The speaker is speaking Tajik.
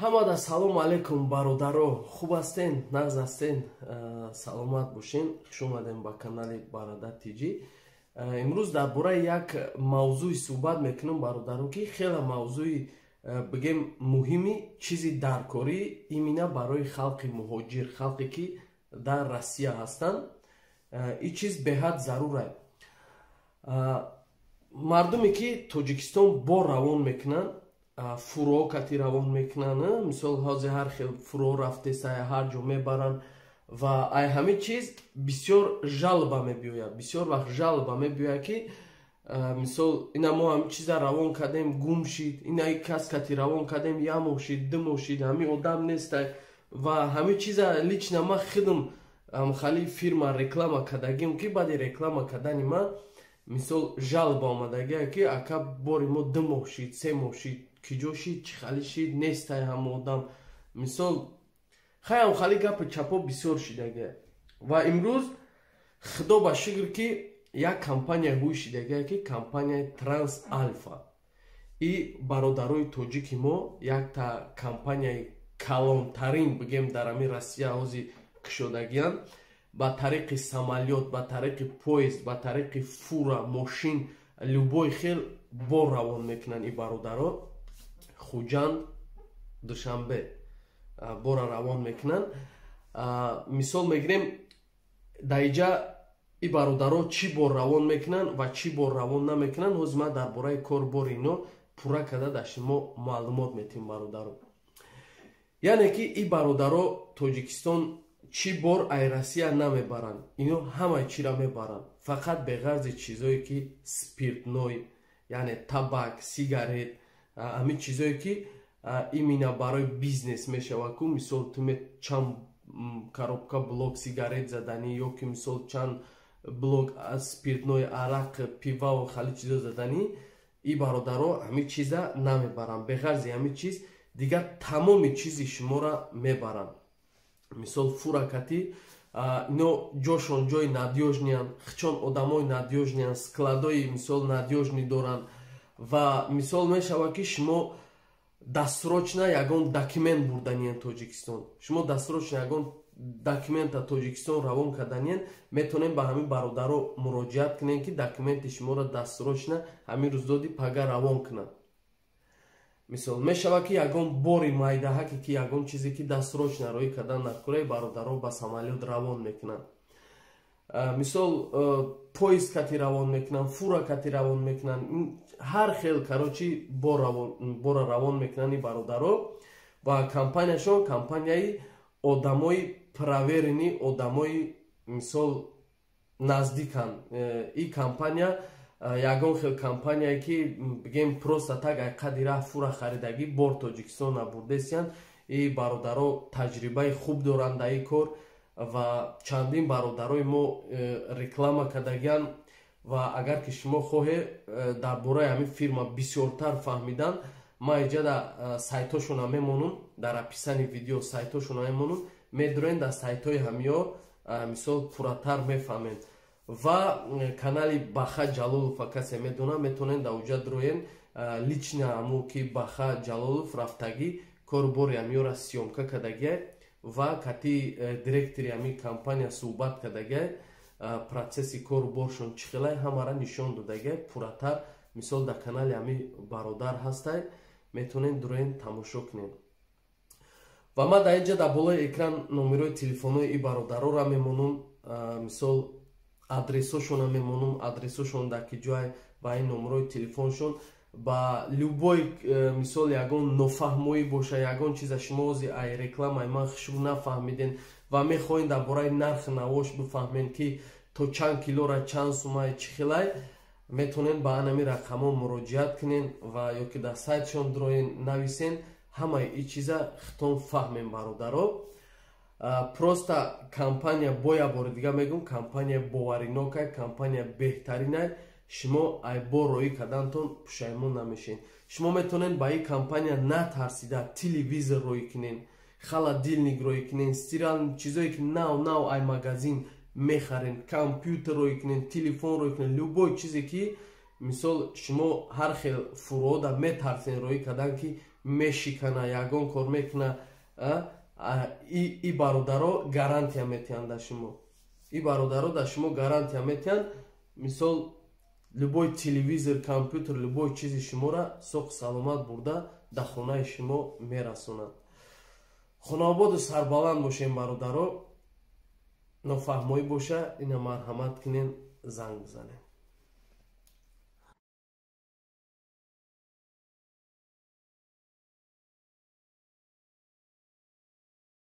Ҳамада салом алейкум бародаро, хуб ҳастен, нағз ҳастен, саломат бошен. Хуш омадем ба канали Бародар Тиҷи. Имрӯз дар бораи як мавзӯи суҳбат мекунам бародаро, ки хеле мавзӯи бигем муҳими чизи даркорӣ имина барои халқи муҳоҷир, халқе ки дар Россия ҳастанд. Ин чиз беҳад зарур аст. Мардуме ки Тоҷикистон бо равон мекунанд, фуро кати равон мекунанд, мисол ҳози ҳар хел фуро рафте сая ҳар ҷо мебаранд ва ай ҳамин чиз бисёр жалба мебиёяд. Бисёр вақт жалба мебиёяд ки мисол ина мо ҳамин чиза равон кардем, гум шид, ина кас кати равон кардем, як моҳ шид, ду моҳ шид, ҳамин одам нестай ва ҳамин чиза лично ман худам хали фирма реклама кардагим, ки баъди реклама кардани ман мисол жалба омадагия ки ака бори мо ду моҳ шид, се моҳ шид, киҷо шид, чӣ хали шид, нестай ҳама одам. Мисол хаям хали гапи чапо бисёр шидагия. Ва имрӯз худо ба шукр ки як компания ҳуй шидагия ки компанияи Транс Альфа. И бародарои тоҷики мо як та компанияи калонтарин бигем дар ҳамин Россия ҳози кушодагиянд. Ба тариқи самолёт, ба тариқи поезд, ба тариқи фура, мошин, любой хел бо равон мекунанд и бародаро. Хуҷанд, Душанбе бора равон мекунанд. Мисол мегирем дар инҷа и бародаро чӣ бор равон мекунанд ва чӣ бор равон намекунанд. Ҳозир ман дар бораи корбори ино пурра карда дар шумо маълумот метиҳам бародаро. Яъне ки и бародаро Тоҷикистон чӣ бор ай Россия намебаранд. Ино ҳамаи чира мебаранд. Фақат беғарзи чизое ки спиртной, яъне табак, сигарет, ҳамин чизое ки имина барои бизнес мешавад. Ку мисол ту чанд коробка блок сигарет заданӣ ё ки мисол чанд блок спиртной арақ, пива ва хали чизо заданӣ, и бародаро ҳамин чиза намебаранд. Беғарзи ҳамин чиз дигар тамоми чизи шуморо мебаранд. Мисол фуракати ино ҷошон ҷои надёжнианд, хичон одамои надёжнианд, складои мисол надёжнӣ доранд ва мисол мешавад ки шумо дастрочна ягон документ бурданиен Тоҷикистон. Шумо дастрочна ягон документа Тоҷикистон равон карданиен, метонем ба ҳамин бародаро муроҷиат кунем ки документи шуморо дастрочна ҳамин рӯздоди пага равон кунад. Мисол мешавад ки ягон бори майдаҳаке ки ягон чизе ки дастрочна роӣ кардан накураи бародаро ба самолёт равон мекунанд. Мисол поезд кати равон мекунанд, фура кати равон мекунанд, ҳар хел карочи бора равон мекунанд и бародаро. Ва компанияшон компанияи одамои проверени, одамои мисол наздиканд. И компания ягон хел компанияе ки бигем просто так ай қади рафт фура харидагӣ бор Тоҷикистон набурдесиянд. И бародаро таҷрибаи хуб доранд дар ин кор ва чандин бародарои мо реклама кардагиянд. Ва агар ки шумо хоҳед дар бораи ҳамин фирма бисёртар фаҳмидан, ман инҷа дар сайтҳошона мемонам, дар описани видео сайтҳошона мемонам, медуроен дар сайтҳои ҳамиё мисол пурратар мефаҳмед. Ва канали Баха Ҷалолов касе медона, метонен дар уҷа дуроен лично ҳамо ки Баха Ҷалолов рафтагӣ корбори ҳамиёра сиёмка кардагия ва кати директори ҳамин компания суҳбат кардагия, процесси кору боршон чӣ хелай ҳамара нишон додагия пурратар. Мисол дар канали ҳамин бародар ҳастай, метонен дуроен тамошо кунед. Ва ман дар инҷа дар болои экран номерои телефонои и бародароро мемонам, мисол адресошона мемонам, адресошон дар ки ҷоя ба ин номерои телефоншон ба любой мисол ягон нофаҳмоӣ боша, ягон чиза шумо ҳозир ай рекламаи ман хушбу нафаҳмиден ва мехоҳед дар бораи нархи навош бифаҳмед ки то чанд килора чанд сумаи чӣ хелай, метонен ба ҳамин рақамҳо муроҷиат кунен ва ё ки дар сайтшон дуроен нависен. Ҳамаи ин чиза хитон фаҳмем бародаро. Просто компания боя бори дига мегӯм, компания боваринокай, компания беҳтаринай. Шумо ай бо роӣ кардантон пушаймон намешед. Шумо метонед ба ин компания натарсида телевизор роӣ кунед, холодильник роӣ кунед, стирални чизое ки нав ай магазин мехарен, компютер роӣ кунед, телефон роӣ кунед, любой чизе ки мисол шумо ҳар хел фурода метарсен роӣ кардан ки мешикана ягон кор мекуна и бародаро гарантия метиҳанд да шумо. И бародаро да шумо гарантия метиҳанд, мисол любой телевизор, компютер, любой чизи шуморо соқ саломат бурда да хонаи шумо мерасонанд. Хонаободу сарбаланд бошем бародаро. нофаҳмоӣ боша, ина марҳамат кунен, занг бизанем.